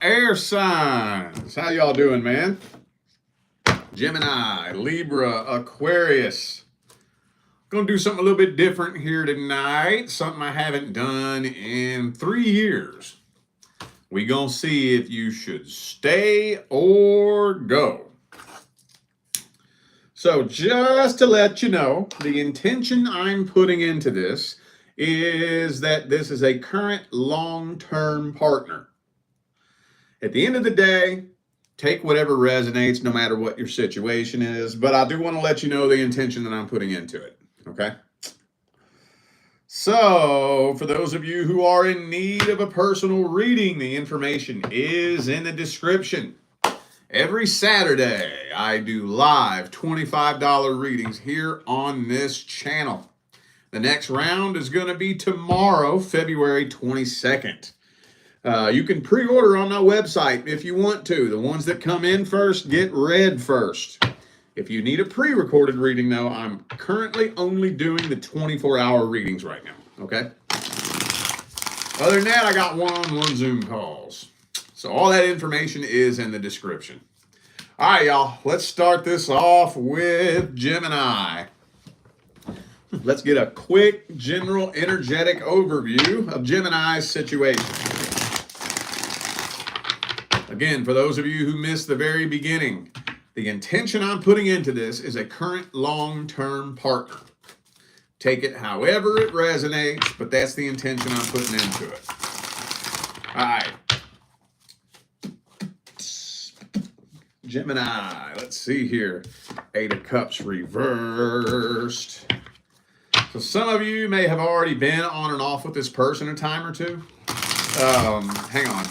Air signs. How y'all doing, man? Gemini, Libra, Aquarius. Gonna do something a little bit different here tonight. Something I haven't done in 3 years. We gonna see if you should stay or go. So just to let you know, the intention I'm putting into this is that this is a current long-term partner. At the end of the day, take whatever resonates, no matter what your situation is. But I do want to let you know the intention that I'm putting into it. Okay? So, for those of you who are in need of a personal reading, the information is in the description. Every Saturday, I do live $25 readings here on this channel. The next round is going to be tomorrow, February 22nd. You can pre-order on my website if you want to. The ones that come in first get read first. If you need a pre-recorded reading, though, I'm currently only doing the 24-hour readings right now, okay? Other than that, I got one-on-one Zoom calls. So all that information is in the description. All right, y'all, let's start this off with Gemini. Let's get a quick, general, energetic overview of Gemini's situation. Again, for those of you who missed the very beginning, the intention I'm putting into this is a current long-term partner. Take it however it resonates, but that's the intention I'm putting into it. All right. Gemini, let's see here. 8 of Cups reversed. So some of you may have already been on and off with this person a time or two. Hang on.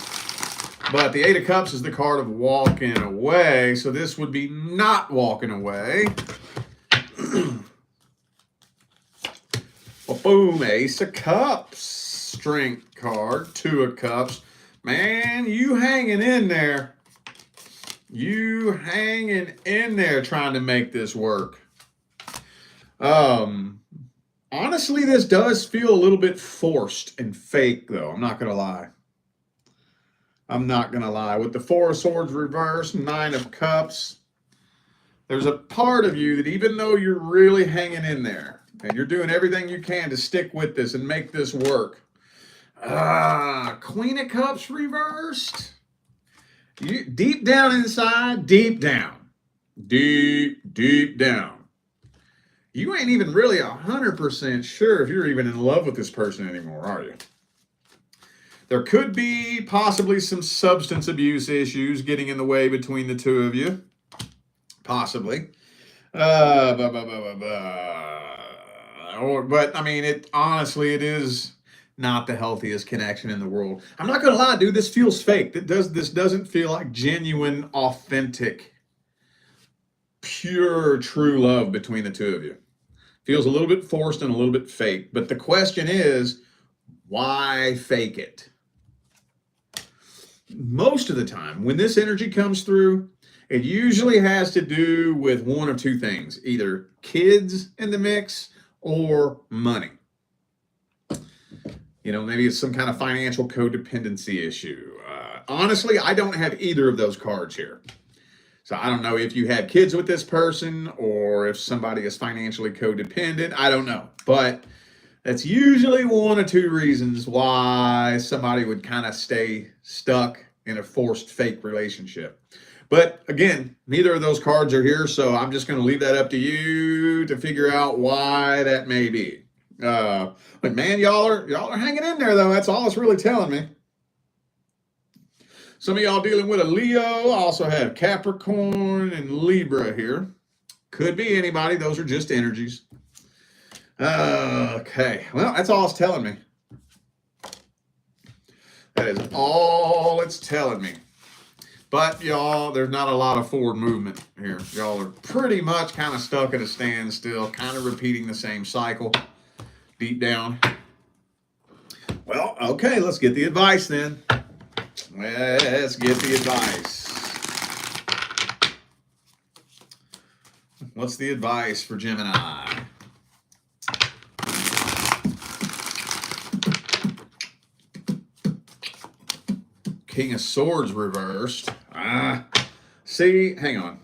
But the 8 of Cups is the card of walking away, so this would be not walking away. Well, boom, Ace of Cups, strength card, 2 of Cups. Man, you hanging in there. You hanging in there trying to make this work. Honestly, this does feel a little bit forced and fake, though. I'm not going to lie. I'm not going to lie. With the 4 of Swords reversed, 9 of Cups, there's a part of you that even though you're really hanging in there and you're doing everything you can to stick with this and make this work. Queen of Cups reversed. You, deep down inside, deep down, deep down, you ain't even really 100% sure if you're even in love with this person anymore, are you? There could be possibly some substance abuse issues getting in the way between the two of you. Possibly. But I mean, honestly, it is not the healthiest connection in the world. I'm not going to lie, dude. This feels fake. This doesn't feel like genuine, authentic, pure, true love between the two of you. Feels a little bit forced and a little bit fake. But the question is, why fake it? Most of the time, when this energy comes through, it usually has to do with one of two things. Either kids in the mix or money. You know, maybe it's some kind of financial codependency issue. Honestly, I don't have either of those cards here. So I don't know if you had kids with this person or if somebody is financially codependent. I don't know. But that's usually one or two reasons why somebody would kind of stay stuck in a forced fake relationship. But again, neither of those cards are here, so I'm just going to leave that up to you to figure out why that may be. But man, y'all are hanging in there, though. That's all it's really telling me. Some of y'all dealing with a Leo. I also have Capricorn and Libra here. Could be anybody. Those are just energies. Okay. Well, that's all it's telling me. That is all it's telling me. But y'all, there's not a lot of forward movement here. Y'all are pretty much kind of stuck at a standstill, kind of repeating the same cycle deep down. Well, okay, let's get the advice then. Let's get the advice. What's the advice for Gemini? King of Swords reversed. See, hang on.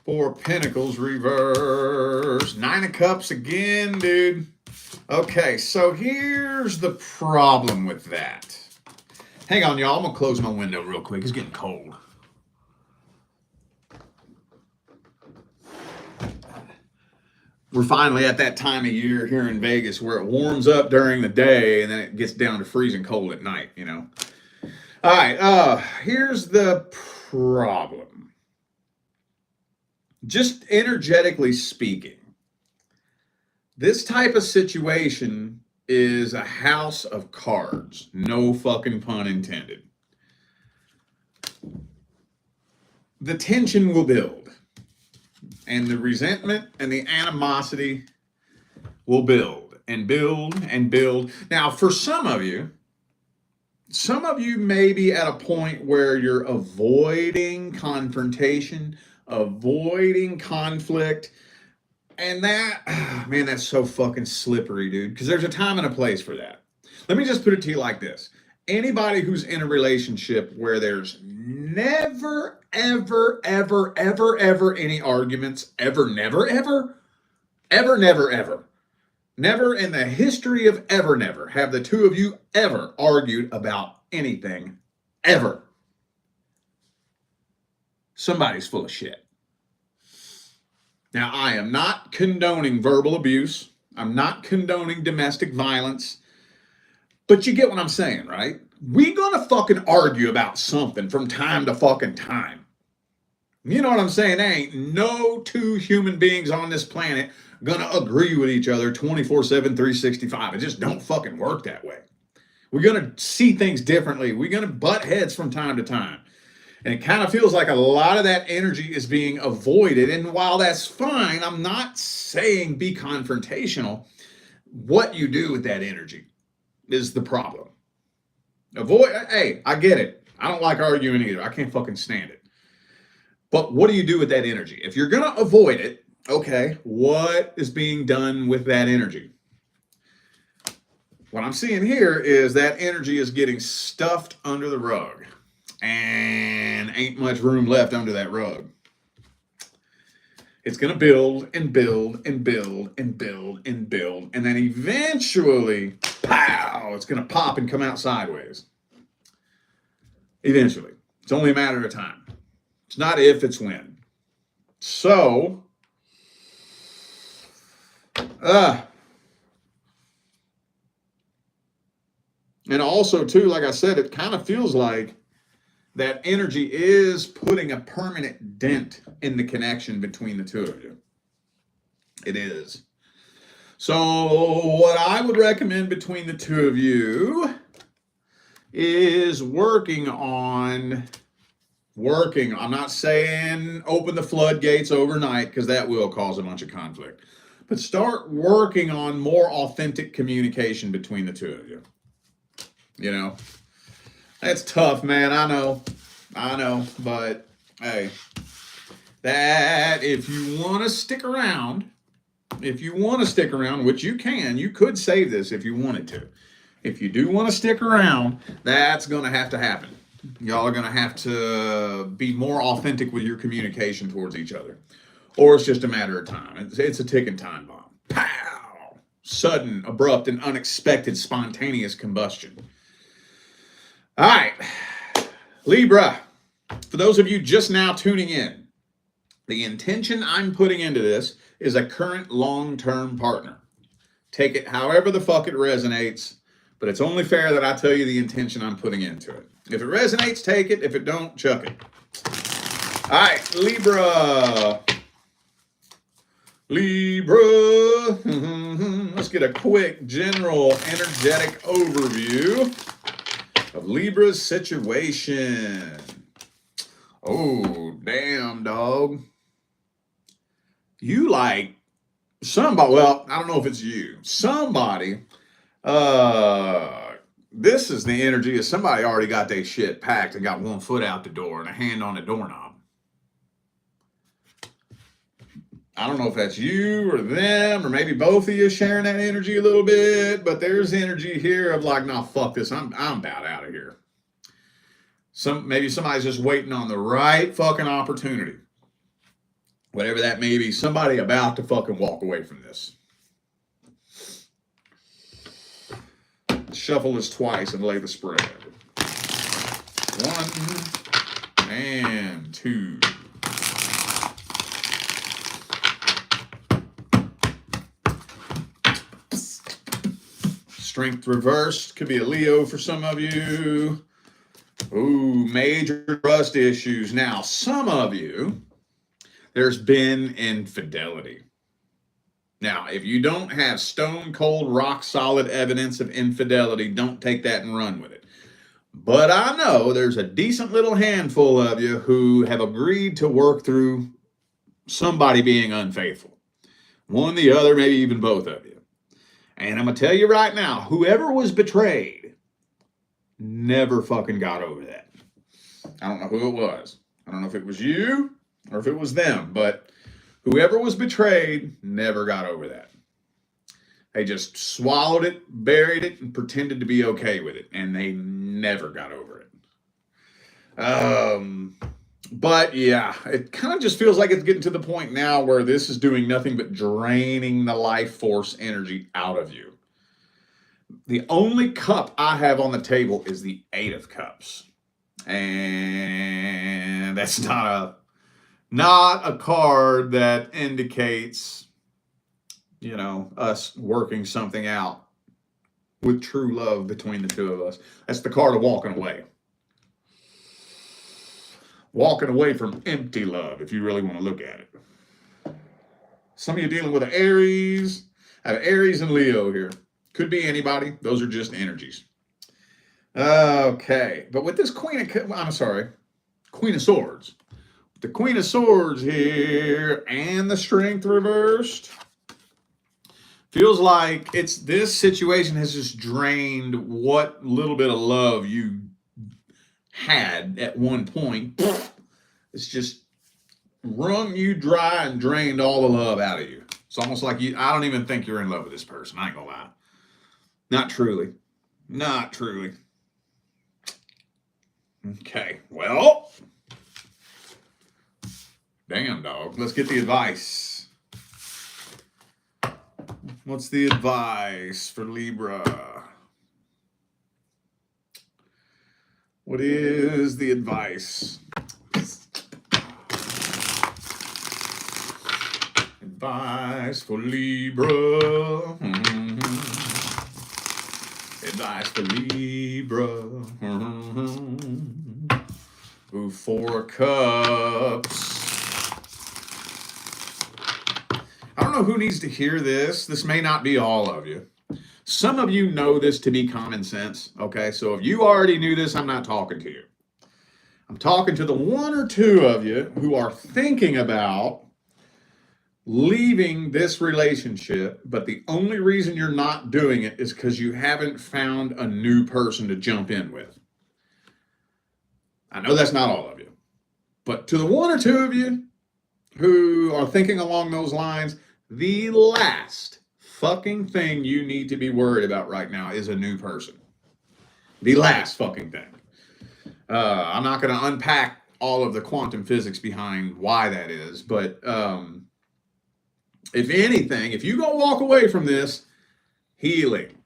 Four of Pentacles reversed. Nine of Cups again, dude. Okay, so here's the problem with that. Hang on, y'all. I'm going to close my window real quick. It's getting cold. We're finally at that time of year here in Vegas where it warms up during the day and then it gets down to freezing cold at night, you know. All right, here's the problem. Just energetically speaking, this type of situation is a house of cards. No fucking pun intended. The tension will build. And the resentment and the animosity will build and build and build. Now, for some of you may be at a point where you're avoiding confrontation, avoiding conflict. And that, man, that's so fucking slippery, dude. Because there's a time and a place for that. Let me just put it to you like this. Anybody who's in a relationship where there's never, ever, ever, ever, ever any arguments, ever, never, ever, ever, never, ever, never in the history of ever, never have the two of you ever argued about anything, ever. Somebody's full of shit. Now, I am not condoning verbal abuse. I'm not condoning domestic violence. But you get what I'm saying, right? We gonna fucking argue about something from time to fucking time. You know what I'm saying? There ain't no two human beings on this planet gonna agree with each other 24/7, 365. It just don't fucking work that way. We're gonna see things differently. We're gonna butt heads from time to time. And it kind of feels like a lot of that energy is being avoided. And while that's fine, I'm not saying be confrontational. What you do with that energy is the problem. Hey, I get it. I don't like arguing either. I can't fucking stand it. But what do you do with that energy? If you're going to avoid it, okay, what is being done with that energy? What I'm seeing here is that energy is getting stuffed under the rug. And ain't much room left under that rug. It's going to build and build and build and build and build. And then eventually, pow, it's going to pop and come out sideways. Eventually. It's only a matter of time. It's not if, it's when. So, and also, too, like I said, it kind of feels like that energy is putting a permanent dent in the connection between the two of you. It is. So what I would recommend between the two of you is working. I'm not saying open the floodgates overnight, because that will cause a bunch of conflict. But start working on more authentic communication between the two of you. You know? That's tough, man. I know. But hey, that if you want to stick around, which you can, you could save this if you wanted to. If you do want to stick around, that's going to happen. Y'all are going to have to be more authentic with your communication towards each other. Or it's just a matter of time. It's a ticking time bomb. Pow! Sudden, abrupt, and unexpected spontaneous combustion. All right, Libra, for those of you just now tuning in, the intention I'm putting into this is a current long-term partner. Take it however the fuck it resonates, but it's only fair that I tell you the intention I'm putting into it. If it resonates, take it. If it don't, chuck it. All right, Libra. Let's get a quick general energetic overview of Libra's situation. Oh, damn, dog. You like somebody, well, I don't know if it's you. Somebody, this is the energy of somebody already got their shit packed and got one foot out the door and a hand on the doorknob. I don't know if that's you or them or maybe both of you sharing that energy a little bit, but there's energy here of like, nah, fuck this. I'm about out of here. Maybe somebody's just waiting on the right fucking opportunity. Whatever that may be, somebody about to fucking walk away from this. Shuffle this twice and lay the spread. 1 and 2. Strength reversed. Could be a Leo for some of you. Ooh, major trust issues. Now, some of you, there's been infidelity. Now, if you don't have stone cold, rock solid evidence of infidelity, don't take that and run with it. But I know there's a decent little handful of you who have agreed to work through somebody being unfaithful. One, the other, maybe even both of you. And I'm going to tell you right now, whoever was betrayed never fucking got over that. I don't know who it was. I don't know if it was you or if it was them, but whoever was betrayed never got over that. They just swallowed it, buried it, and pretended to be okay with it, and they never got over it. But yeah, it kind of just feels like it's getting to the point now where this is doing nothing but draining the life force energy out of you. The only cup I have on the table is the 8 of Cups. And that's not a card that indicates, you know, us working something out with true love between the two of us. That's the card of walking away. Walking away from empty love, if you really want to look at it. Some of you dealing with an Aries. I have Aries and Leo here. Could be anybody. Those are just energies. Okay. But with this Queen of Swords. The Queen of Swords here and the Strength reversed. Feels like this situation has just drained what little bit of love you had at one point. It's just wrung you dry and drained all the love out of you. It's almost like I don't even think you're in love with this person. I ain't gonna lie. Not truly. Not truly. Okay, well. Damn, dog. Let's get the advice. What's the advice for Libra? What is the advice? Advice for Libra. Mm-hmm. Advice for Libra. Mm-hmm. Ooh, 4 of Cups. I don't know who needs to hear this. This may not be all of you. Some of you know this to be common sense, okay? So if you already knew this, I'm not talking to you. I'm talking to the 1 or 2 of you who are thinking about leaving this relationship, but the only reason you're not doing it is because you haven't found a new person to jump in with. I know that's not all of you. But to the 1 or 2 of you who are thinking along those lines, the last fucking thing you need to be worried about right now is a new person. The last fucking thing. I'm not going to unpack all of the quantum physics behind why that is, but if anything, if you go walk away from this, healing.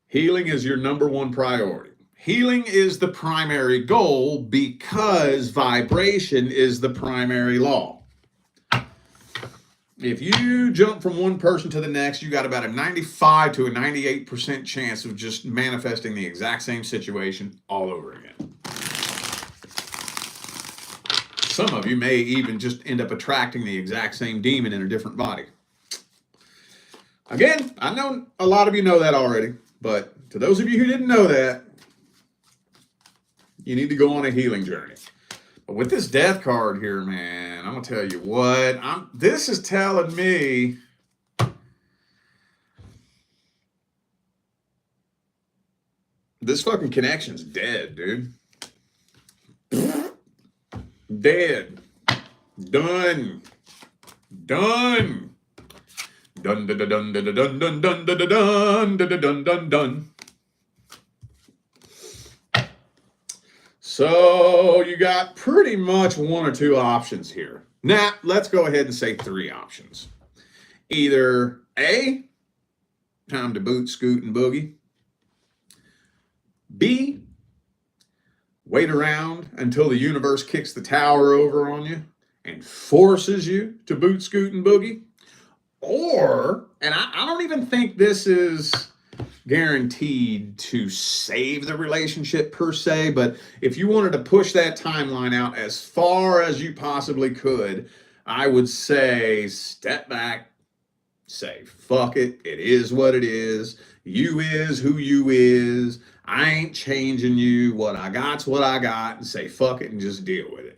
Healing is your number 1 priority. Healing is the primary goal because vibration is the primary law. If you jump from one person to the next, you got about a 95 to a 98% chance of just manifesting the exact same situation all over again. Some of you may even just end up attracting the exact same demon in a different body. Again, I know a lot of you know that already, but to those of you who didn't know that, you need to go on a healing journey. But with this death card here, man, I'm going to tell you what, this is telling me this fucking connection's dead, dude. Dead. Done. Done. Dun dun dun dun dun dun dun dun dun dun dun dun dun dun. So you got pretty much one or two options here. Now, let's go ahead and say three options. Either A, time to boot, scoot, and boogie. B, wait around until the universe kicks the tower over on you and forces you to boot, scoot, and boogie. Or, and I don't even think this is guaranteed to save the relationship per se, but if you wanted to push that timeline out as far as you possibly could, I would say step back, say fuck it, it is what it is, you is who you is, I ain't changing you, what I got's what I got, and say fuck it and just deal with it.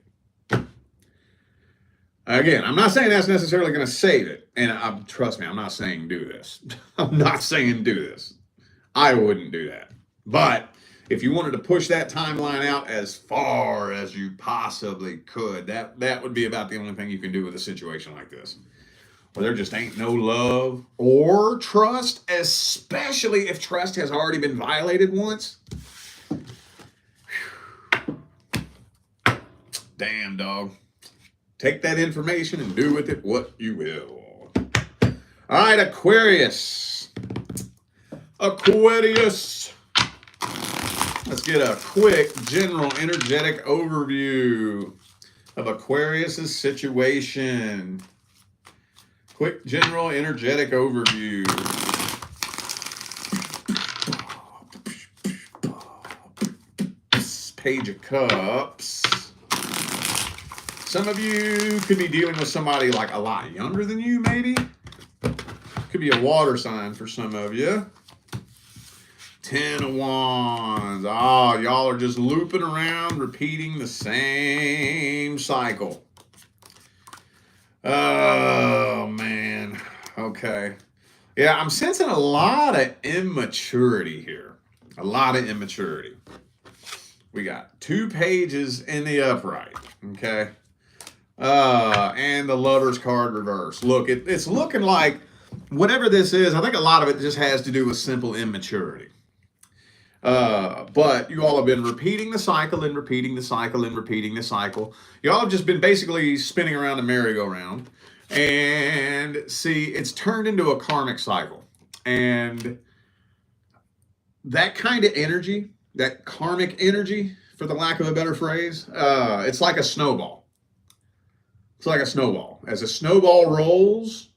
Again, I'm not saying that's necessarily going to save it, and trust me, I'm not saying do this. I'm not saying do this. I wouldn't do that. But if you wanted to push that timeline out as far as you possibly could, that would be about the only thing you can do with a situation like this, where there just ain't no love or trust, especially if trust has already been violated once. Damn, dog. Take that information and do with it what you will. All right, Aquarius. Aquarius. Let's get a quick general energetic overview of Aquarius's situation. Quick general energetic overview. Page of Cups. Some of you could be dealing with somebody like a lot younger than you, maybe. Could be a water sign for some of you. 10 of Wands. Oh, y'all are just looping around, repeating the same cycle. Oh, man. Okay. Yeah, I'm sensing a lot of immaturity here. A lot of immaturity. We got 2 pages in the upright. Okay. And the Lover's card reverse. Look, it's looking like whatever this is, I think a lot of it just has to do with simple immaturity. But you all have been repeating the cycle and repeating the cycle and repeating the cycle. You all have just been basically spinning around a merry-go-round. And see, it's turned into a karmic cycle. And that kind of energy, that karmic energy, for the lack of a better phrase, it's like a snowball. It's like a snowball. As a snowball rolls,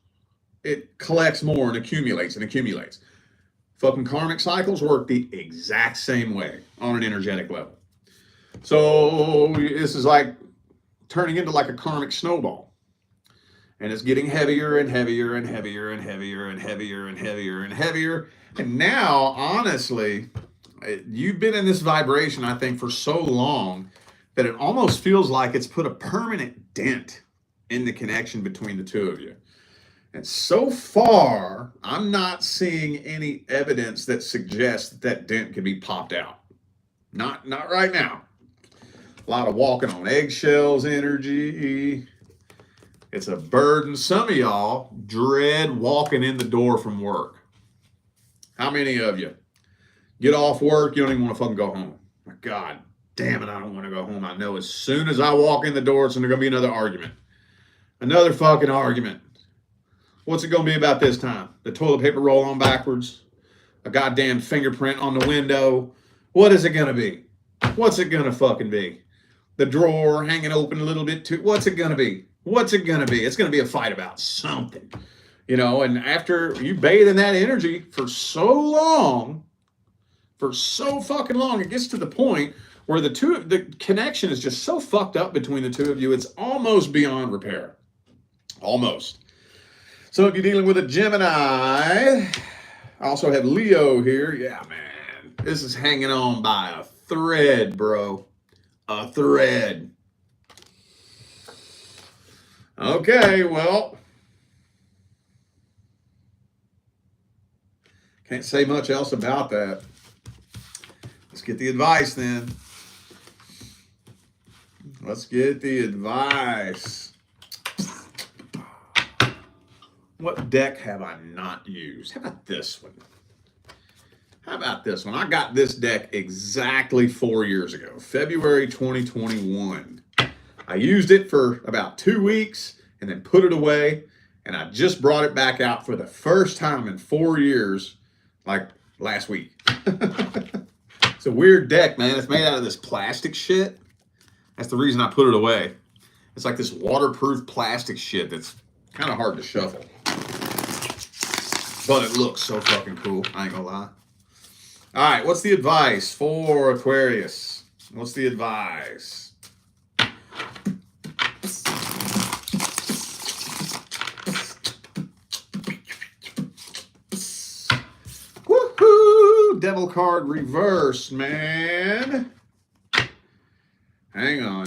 it collects more and accumulates and accumulates. Fucking karmic cycles work the exact same way on an energetic level. So this is like turning into like a karmic snowball. And it's getting heavier and heavier and heavier and heavier and heavier and heavier and heavier. And now, honestly, you've been in this vibration, I think, for so long that it almost feels like it's put a permanent dent in the connection between the two of you. And so far, I'm not seeing any evidence that suggests that dent can be popped out. Not right now. A lot of walking on eggshells energy. It's a burden. Some of y'all dread walking in the door from work. How many of you get off work, you don't even want to fucking go home? My God damn it, I don't want to go home. I know as soon as I walk in the door, it's going to be another argument. Another fucking argument. What's it going to be about this time? The toilet paper roll on backwards? A goddamn fingerprint on the window? What is it going to be? What's it going to fucking be? The drawer hanging open a little bit too? What's it going to be? What's it going to be? It's going to be a fight about something. You know, and after you bathe in that energy for so long, for so fucking long, it gets to the point where the connection is just so fucked up between the two of you, it's almost beyond repair. Almost. So if you're dealing with a Gemini, I also have Leo here. Yeah, man. This is hanging on by a thread, bro. A thread. Okay, well. Can't say much else about that. Let's get the advice then. Let's get the advice. What deck have I not used? How about this one? How about this one? I got this deck exactly 4 years ago, February 2021. I used it for about 2 weeks and then put it away. And I just brought it back out for the first time in 4 years, like last week. It's a weird deck, man. It's made out of this plastic shit. That's the reason I put it away. It's like this waterproof plastic shit that's kind of hard to shuffle. But it looks so fucking cool. I ain't gonna lie. All right, what's the advice for Aquarius? What's the advice? Woohoo! Devil card reversed, man. Hang on.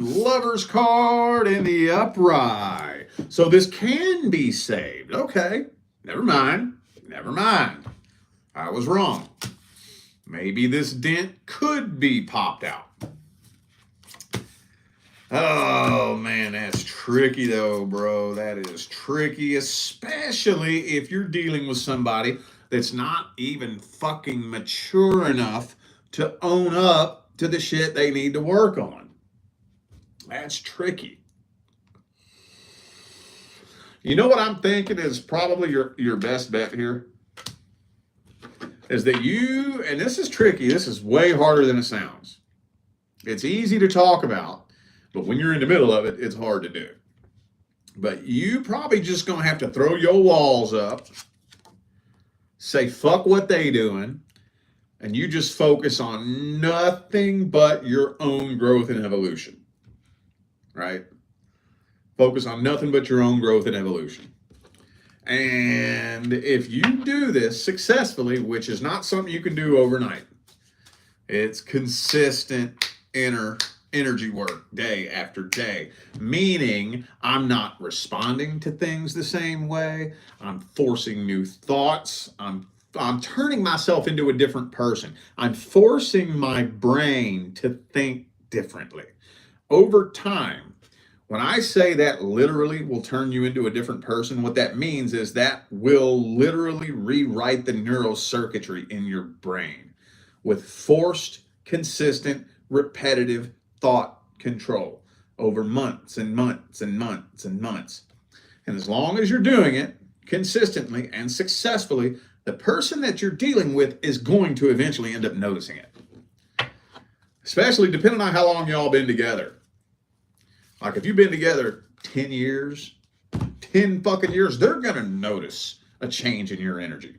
Lover's card in the upright. So this can be saved. Okay. Never mind. Never mind. I was wrong. Maybe this dent could be popped out. Oh, man, that's tricky, though, bro. That is tricky, especially if you're dealing with somebody that's not even fucking mature enough to own up to the shit they need to work on. That's tricky. You know what I'm thinking is probably your best bet here? Is that you, and this is tricky, this is way harder than it sounds. It's easy to talk about, but when you're in the middle of it, it's hard to do. But you probably just gonna have to throw your walls up, say fuck what they doing, and you just focus on nothing but your own growth and evolution, right? Focus on nothing but your own growth and evolution. And if you do this successfully, which is not something you can do overnight, it's consistent inner energy work day after day, meaning I'm not responding to things the same way. I'm forcing new thoughts. I'm turning myself into a different person. I'm forcing my brain to think differently. Over time, when I say that literally will turn you into a different person, what that means is that will literally rewrite the neural circuitry in your brain with forced, consistent, repetitive thought control over months and months and months and months. And as long as you're doing it consistently and successfully, the person that you're dealing with is going to eventually end up noticing it. Especially depending on how long y'all been together. Like if you've been together 10 years, 10 fucking years, they're going to notice a change in your energy.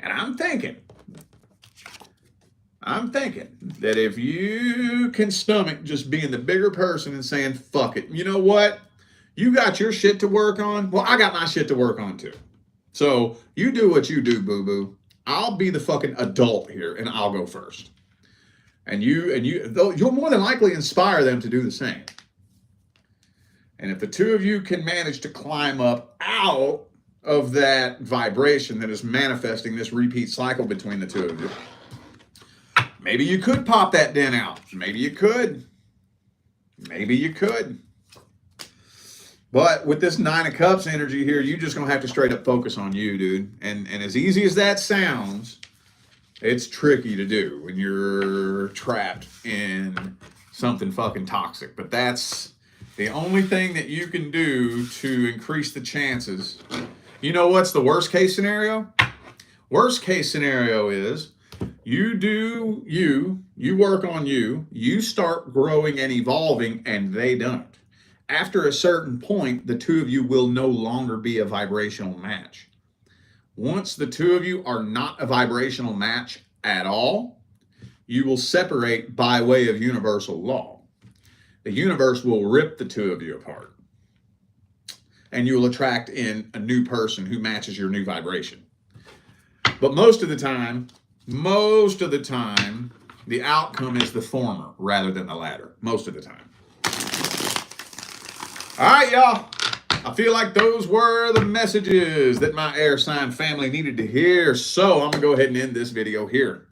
And I'm thinking that if you can stomach just being the bigger person and saying, fuck it, you know what? You got your shit to work on. Well, I got my shit to work on too. So you do what you do, boo-boo. I'll be the fucking adult here and I'll go first. And you'll more than likely inspire them to do the same. And if the two of you can manage to climb up out of that vibration that is manifesting this repeat cycle between the two of you, maybe you could pop that dent out. Maybe you could. Maybe you could. But with this 9 of Cups energy here, you're just going to have to straight up focus on you, dude. And as easy as that sounds, it's tricky to do when you're trapped in something fucking toxic. But that's the only thing that you can do to increase the chances. You know what's the worst case scenario? Worst case scenario is you work on you start growing and evolving, and they don't. After a certain point, the two of you will no longer be a vibrational match. Once the two of you are not a vibrational match at all, you will separate by way of universal law. The universe will rip the two of you apart. And you will attract in a new person who matches your new vibration. But most of the time, the outcome is the former rather than the latter. Most of the time. All right, y'all. I feel like those were the messages that my air sign family needed to hear. So I'm going to go ahead and end this video here.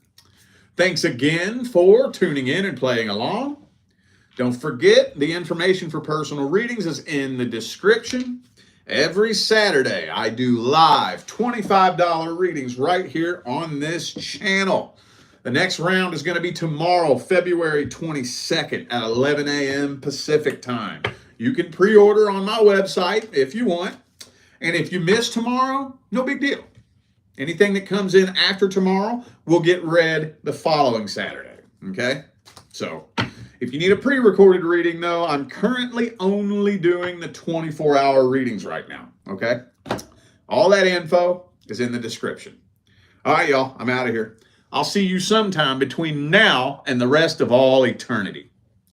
Thanks again for tuning in and playing along. Don't forget, the information for personal readings is in the description. Every Saturday, I do live $25 readings right here on this channel. The next round is going to be tomorrow, February 22nd at 11 a.m. Pacific time. You can pre-order on my website if you want. And if you miss tomorrow, no big deal. Anything that comes in after tomorrow will get read the following Saturday. Okay? So, if you need a pre-recorded reading, though, I'm currently only doing the 24-hour readings right now. Okay? All that info is in the description. All right, y'all. I'm out of here. I'll see you sometime between now and the rest of all eternity.